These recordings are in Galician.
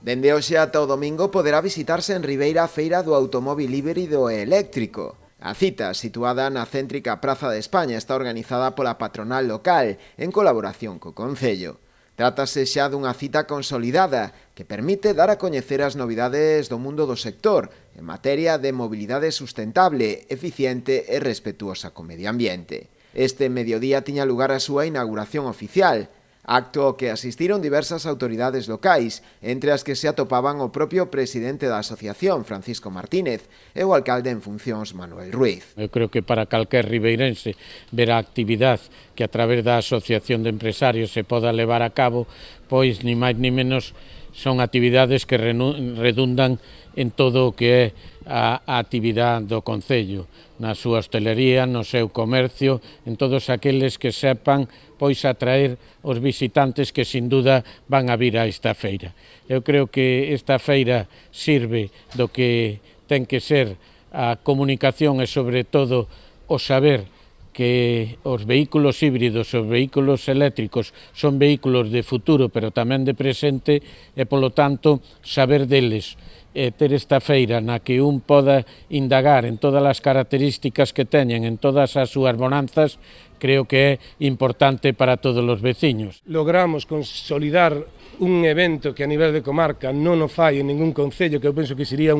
Dende hoxe ata o domingo poderá visitarse en Ribeira a Feira do Automóvil Híbrido e Eléctrico. A cita, situada na céntrica Praza de España, está organizada pola patronal local en colaboración co Concello. Trátase xa dunha cita consolidada que permite dar a coñecer as novidades do mundo do sector en materia de mobilidade sustentable, eficiente e respetuosa co medio ambiente. Este mediodía tiña lugar a súa inauguración oficial, acto ao que asistiron diversas autoridades locais, entre as que se atopaban o propio presidente da asociación, Francisco Martínez, e o alcalde en funcións, Manuel Ruiz. Eu creo que para calquer ribeirense ver a actividade que a través da Asociación de Empresarios se poda levar a cabo, pois ni máis ni menos son actividades que redundan en todo o que é a actividade do Concello, na súa hostelería, no seu comercio, en todos aqueles que sepan pois atraer os visitantes que sin duda van a vir a esta feira. Eu creo que esta feira sirve do que ten que ser a comunicación e sobre todo o saber que os vehículos híbridos, os vehículos eléctricos son vehículos de futuro, pero tamén de presente, e polo tanto saber deles, ter esta feira na que un poda indagar en todas as características que teñen, en todas as súas bonanzas, creo que é importante para todos os veciños. Logramos consolidar un evento que a nivel de comarca non o fai en ningún concello, que eu penso que sería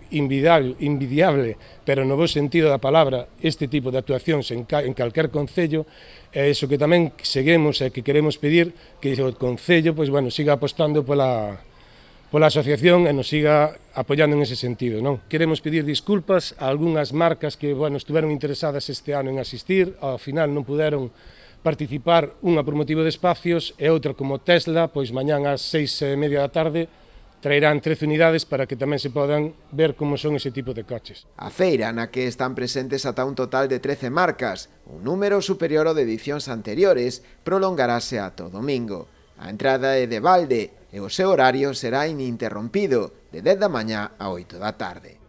invidiable, pero no bo sentido da palabra, este tipo de actuacións en calquer concello, e iso que tamén seguimos e que queremos pedir que o concello siga apostando pola asociación e nos siga apoiando en ese sentido, non? Queremos pedir disculpas a algunhas marcas que estiveron interesadas este ano en asistir, ao final non puderon participar, unha por motivo de espacios e outra como Tesla, pois mañán ás 6:30 da tarde traerán 13 unidades para que tamén se podan ver como son ese tipo de coches. A feira, na que están presentes ata un total de 13 marcas, un número superior ao de edicións anteriores, prolongarase ata o domingo. A entrada é de balde e o seu horario será ininterrompido, de 10 da mañá a 8 da tarde.